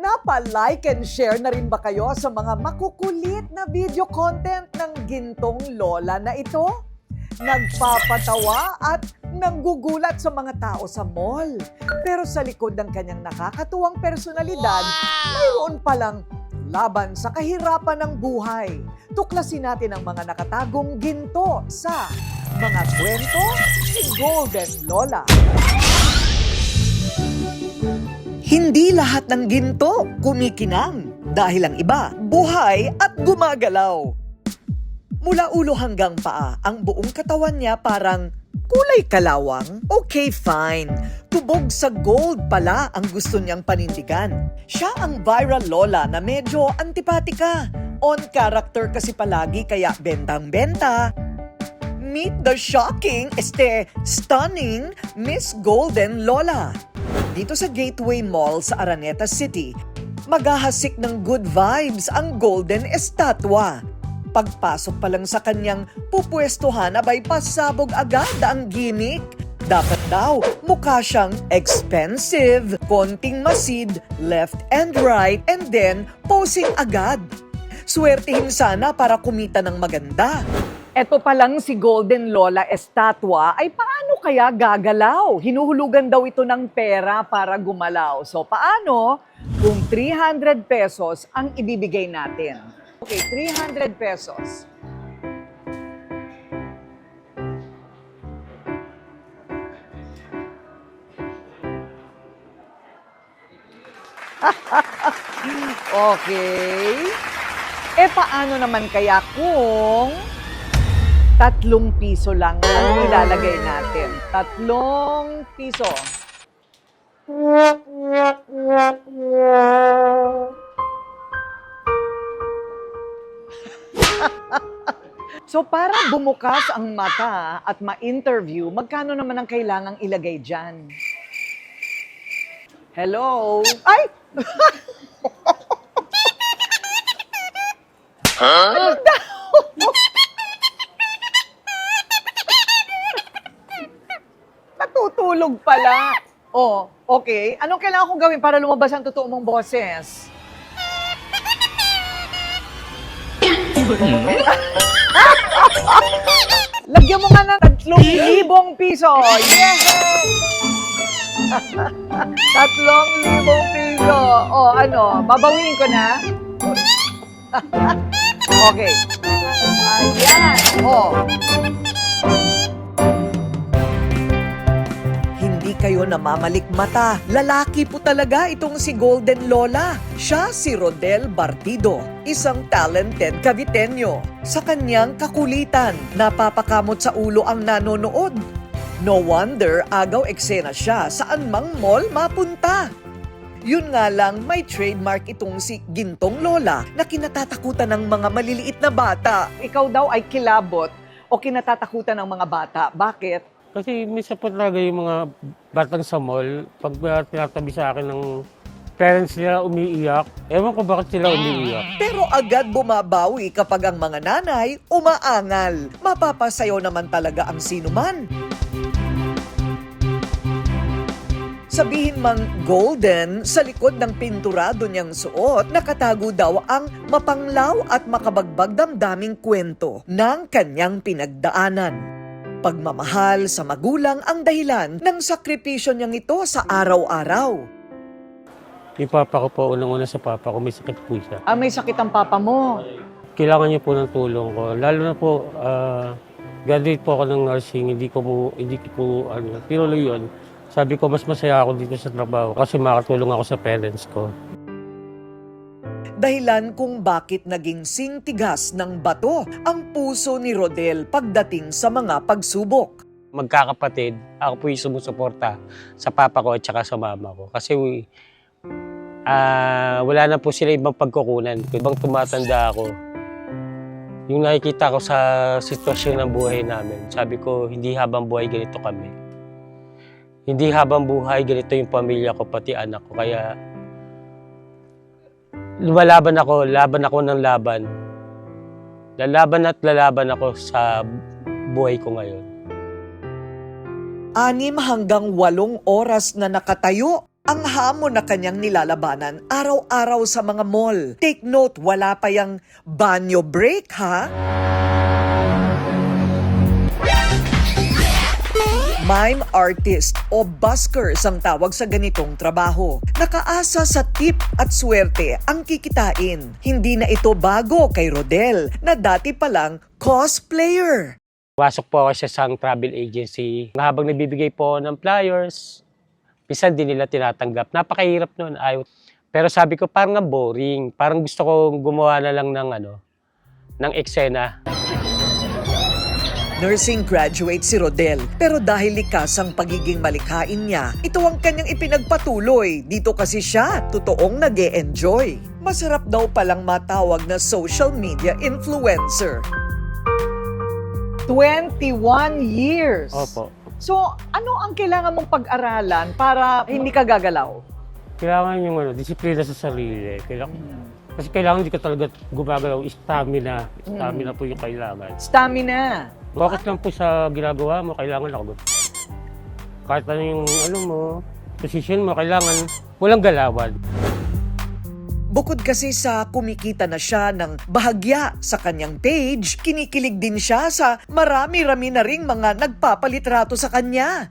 Napa-like and share na rin ba kayo sa mga makukulit na video content ng gintong lola na ito? Nagpapatawa at nanggugulat sa mga tao sa mall. Pero sa likod ng kanyang nakakatuwang personalidad, mayroon palang laban sa kahirapan ng buhay. Tuklasin natin ang mga nakatagong ginto sa mga kwento ni Golden Lola. Hindi lahat ng ginto kumikinang dahil ang iba buhay at gumagalaw. Mula ulo hanggang paa, ang buong katawan niya parang kulay kalawang. Okay, fine. Tubog sa gold pala ang gusto niyang panindigan. Siya ang viral lola na medyo antipatika. On character kasi palagi kaya bentang-benta. Meet the shocking, stunning Miss Golden Lola. Dito sa Gateway Mall sa Araneta City, maghahasik ng good vibes ang Golden Estatwa. Pagpasok pa lang sa kanyang pupwestuhan, abay pasabog agad ang gimmick. Dapat daw mukha siyang expensive, konting masid, left and right, and then posing agad. Swertihin sana para kumita ng maganda. Eto pa lang si Golden Lola Estatwa ay paano kaya gagalaw? Hinuhulugan daw ito ng pera para gumalaw. So paano kung 300 pesos ang ibibigay natin? Okay, 300 pesos. Okay. Paano naman kaya kung 3 piso lang ang ilalagay natin? 3 piso. So para bumukas ang mata at ma-interview, magkano naman ang kailangang ilagay dyan? Hello? Ay! Huh? Natutulog pala. Oh, okay. Anong kailangan kong gawin para lumabas ang totoo mong boses? Lagyan mo nga ng 3,000 piso. Yes! 3,000 piso. Oh, ano? Babawiin ko na? Okay. Ayan. Oh. Hindi kayo namamalikmata. Lalaki po talaga itong si Golden Lola. Siya si Rodel Bartido, isang talented Caviteño. Sa kanyang kakulitan, napapakamot sa ulo ang nanonood. No wonder agaw eksena siya saan mang mall mapunta. Yun nga lang, may trademark itong si Gintong Lola na kinatatakutan ng mga maliliit na bata. Ikaw daw ay kilabot o kinatatakutan ng mga bata. Bakit? Kasi minsan po talaga yung mga batang sa mall, pag tinatabi sa akin ng parents nila umiiyak, ewan ko bakit sila umiiyak. Pero agad bumabawi kapag ang mga nanay umaangal. Mapapasayaw naman talaga ang sinuman. Sabihin mang golden, sa likod ng pinturado niyang suot, nakatago daw ang mapanglaw at makabagbag damdaming kwento ng kanyang pinagdaanan. Pagmamahal sa magulang ang dahilan ng sakripisyo niyang ito sa araw-araw. Yung papa ko po, unang-una sa papa ko, may sakit po siya. May sakit ang papa mo. Kailangan niya po ng tulong ko. Lalo na po, graduate po ako ng nursing, hindi ko po, pero yun, sabi ko, mas masaya ako dito sa trabaho kasi makatulong ako sa parents ko. Dahilan kung bakit naging singtigas ng bato ang puso ni Rodel pagdating sa mga pagsubok. Magkakapatid, ako po yung sumusuporta sa papa ko at saka sa mama ko. Kasi wala na po sila ibang pagkukunan. Ibang tumatanda ako. Yung nakikita ko sa sitwasyon ng buhay namin, sabi ko, hindi habang buhay ganito kami. Hindi habang buhay, ganito yung pamilya ko, pati anak ko. Kaya, lumalaban ako ng laban. Lalaban ako sa buhay ko ngayon. 6 hanggang 8 oras na nakatayo Ang hamon na kanyang nilalabanan araw-araw sa mga mall. Take note, wala pa yang banyo break, ha? Mime artist o buskers ang tawag sa ganitong trabaho. Nakaasa sa tip at swerte ang kikitain. Hindi na ito bago kay Rodel na dati palang cosplayer. Pasok po ako sa isang travel agency. Habang nagbibigay po ng flyers, minsan din nila tinatanggap. Napakahirap nun. Pero sabi ko parang nga boring. Parang gusto ko gumawa na lang ng eksena. Nursing graduate si Rodel, pero dahil likas ang pagiging malikhain niya, ito ang kanyang ipinagpatuloy. Dito kasi siya totoong nag-e-enjoy. Masarap daw palang matawag na social media influencer. 21 years. Opo. So, ano ang kailangan mong pag-aralan para hindi ka gagalaw? Kailangan yung disiplina sa sarili. Kasi kailangan hindi ka talaga gumagalaw. Stamina. Stamina po yung kailangan. Stamina. Focus lang po sa ginagawa mo, kailangan lagot. Kahit ano yung position mo, kailangan walang galawan. Bukod kasi sa kumikita na siya ng bahagya sa kanyang page, kinikilig din siya sa marami-rami na ring mga nagpapalitrato sa kanya.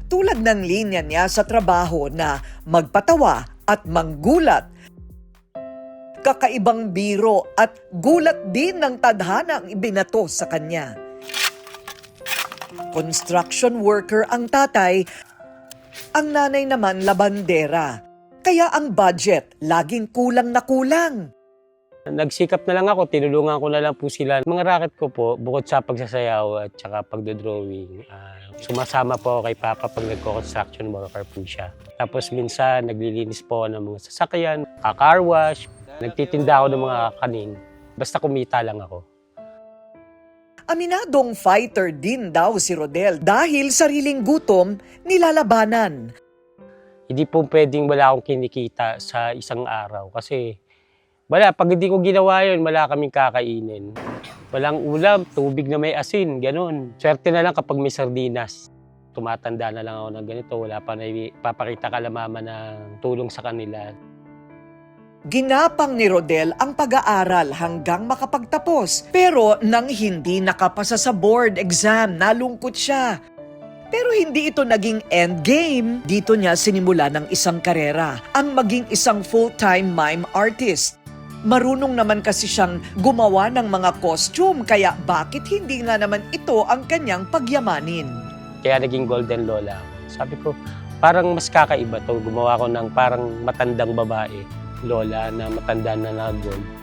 Tulad ng linya niya sa trabaho na magpatawa at manggulat. Kakaibang biro at gulat din ng tadhana ang ibinato sa kanya. Construction worker ang tatay, ang nanay naman labandera. Kaya ang budget laging kulang na kulang. Nagsikap na lang ako, tinulungan ko na lang po sila. Mga racket ko po, bukod sa pagsasayaw at saka pagdodrawing, sumasama po ako kay Papa pag nagko-construction worker po siya. Tapos minsan naglilinis po ako ng mga sasakyan, car wash, nagtitinda ako ng mga kanin. Basta kumita lang ako. Aminadong fighter din daw si Rodel dahil sariling gutom nilalabanan. Hindi po pwedeng wala akong kinikita sa isang araw kasi pag hindi ko ginawa yun, wala kaming kakainin. Walang ulam, tubig na may asin, ganun. Swerte na lang kapag may sardinas. Tumatanda na lang ako ng ganito, wala pa na ipapakita kalamaman ng tulong sa kanila. Ginapang ni Rodel ang pag-aaral hanggang makapagtapos. Pero nang hindi nakapasa sa board exam, nalungkot siya. Pero hindi ito naging endgame. Dito niya sinimula ng isang karera, ang maging isang full-time mime artist. Marunong naman kasi siyang gumawa ng mga costume, kaya bakit hindi nga naman ito ang kanyang pagyamanin? Kaya naging Golden Lola ako. Sabi ko, parang mas kakaiba to. Gumawa ko ng parang matandang babae. Lola na matanda na nag-gold.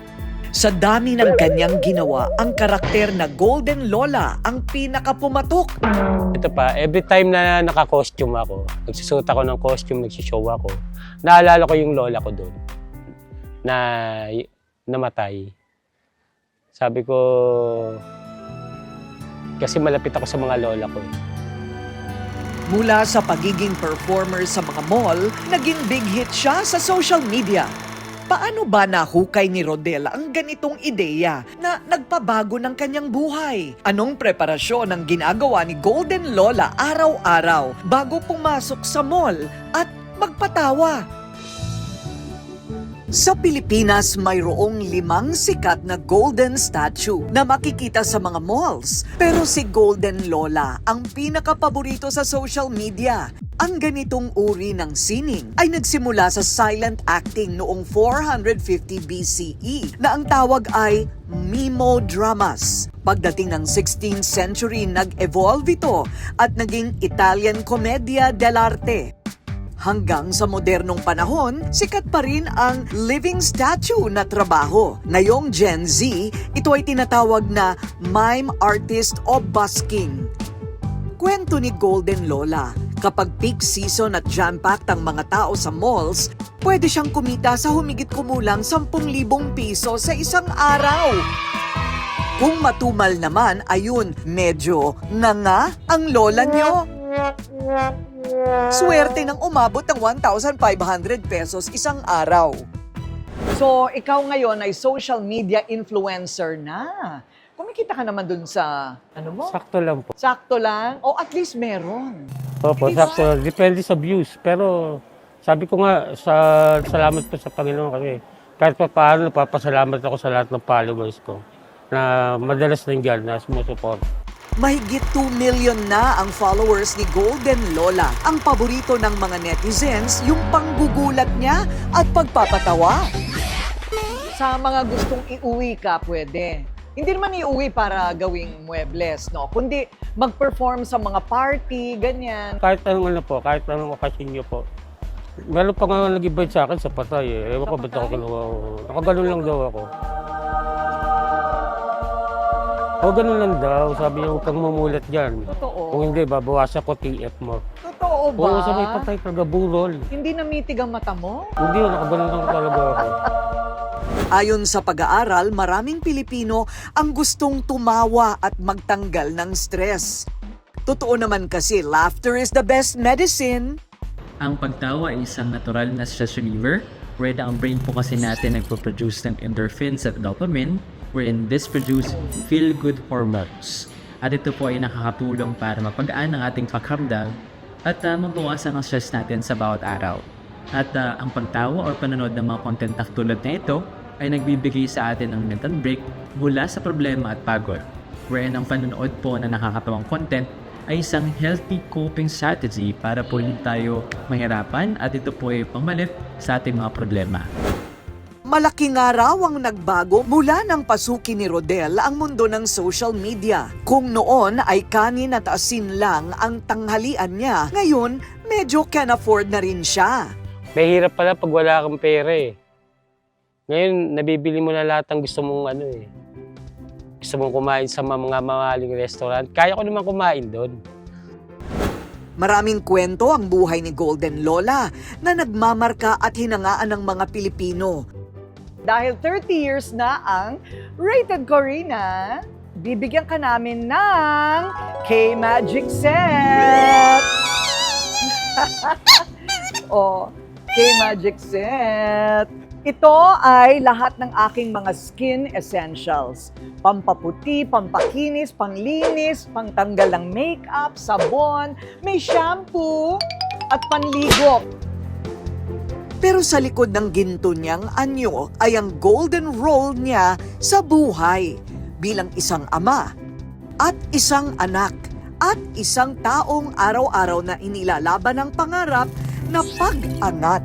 Sa dami ng kanyang ginawa, ang karakter na Golden Lola ang pinakapumatok. Ito pa, every time na naka-costume ako, nagsusuot ako ng costume, nagsishow ako, naalala ko yung lola ko doon na namatay. Sabi ko, kasi malapit ako sa mga lola ko. Mula sa pagiging performer sa mga mall, naging big hit siya sa social media. Paano ba nahukay ni Rodel ang ganitong ideya na nagpabago ng kanyang buhay? Anong preparasyon ang ginagawa ni Golden Lola araw-araw bago pumasok sa mall at magpatawa? Sa Pilipinas, mayroong 5 sikat na golden statue na makikita sa mga malls. Pero si Golden Lola ang pinakapaborito sa social media. Ang ganitong uri ng sining ay nagsimula sa silent acting noong 450 BCE na ang tawag ay Mimo dramas. Pagdating ng 16th century, nag-evolve ito at naging Italian Commedia dell'arte. Hanggang sa modernong panahon, sikat pa rin ang living statue na trabaho. Ngayong Gen Z, ito ay tinatawag na mime artist o busking. Kwento ni Golden Lola, kapag peak season at jam-packed ang mga tao sa malls, pwede siyang kumita sa humigit kumulang 10,000 piso sa isang araw. Kung matumal naman, ayun, medyo nga ang lola niyo. Swerte nang umabot ng 1,500 pesos isang araw. So, ikaw ngayon ay social media influencer na. Kumikita ka naman dun sa, ano mo? Sakto lang po. Sakto lang? O at least meron. Opo, Di ba? sakto. Depende sa views. Pero Sabi ko nga, salamat po sa Panginoon kasi kahit pa paano, napapasalamat ako sa lahat ng followers ko na madalas nandiyan na sumusuport. Mahigit 2 million na ang followers ni Golden Lola. Ang paborito ng mga netizens, yung panggugulat niya at pagpapatawa. Sa mga gustong iuwi ka, pwede. Hindi naman iuwi para gawing muebles, no? Kundi mag-perform sa mga party, ganyan. Kahit anong ano po, kahit anong okasyon niyo po. Meron pa nga nag-invite sa akin sa Patay eh. Ewan ko ba't ako kinuha. Nakaganon lang daw ako. O ganun lang daw, sabi niya huwag kang mumulat dyan. Totoo. Kung hindi, babawasan ko TF mo. Totoo ba? Oo, sa may Patay, kagaburol. Hindi namitig ang mata mo? Hindi, nakaganon lang talaga ako. Ayon sa pag-aaral, maraming Pilipino ang gustong tumawa at magtanggal ng stress. Totoo naman kasi, laughter is the best medicine. Ang pagtawa ay isang natural na stress reliever wherein ang brain po kasi natin nagpo-produce ng endorphins at dopamine wherein this produce feel-good hormones. At ito po ay nakakatulong para mapagaan ang ating pakiramdam at mabawasan ang stress natin sa bawat araw. At ang pagtawa o panonood ng mga content na tulad na ito ay nagbibigay sa atin ng mental break mula sa problema at pagod. Wherein ang panonood po na nakakatawang content ay isang healthy coping strategy para po hindi tayo mahirapan at ito po ay pamalit sa ating mga problema. Malaki nga raw ang nagbago mula nang pasukin ni Rodel ang mundo ng social media. Kung noon ay kanin at asin lang ang tanghalian niya, ngayon medyo can afford na rin siya. Mahirap pala pag wala kang pera eh. Ngayon, nabibili mo na lahat ng gusto mong ano eh. Gusto mong kumain sa mga mamahaling restaurant. Kaya ko naman kumain doon. Maraming kwento ang buhay ni Golden Lola na nagmamarka at hinangaan ng mga Pilipino. Dahil 30 years na ang Rated Corina, bibigyan ka namin ng K-Magic Set! K-Magic Set! Ito ay lahat ng aking mga skin essentials. Pampaputi, pampakinis, panglinis, pangtanggal ng makeup, sabon, may shampoo, at panligo. Pero sa likod ng ginto niyang anyo ay ang golden role niya sa buhay bilang isang ama at isang anak at isang taong araw-araw na inilalaban ng pangarap na pag-angat.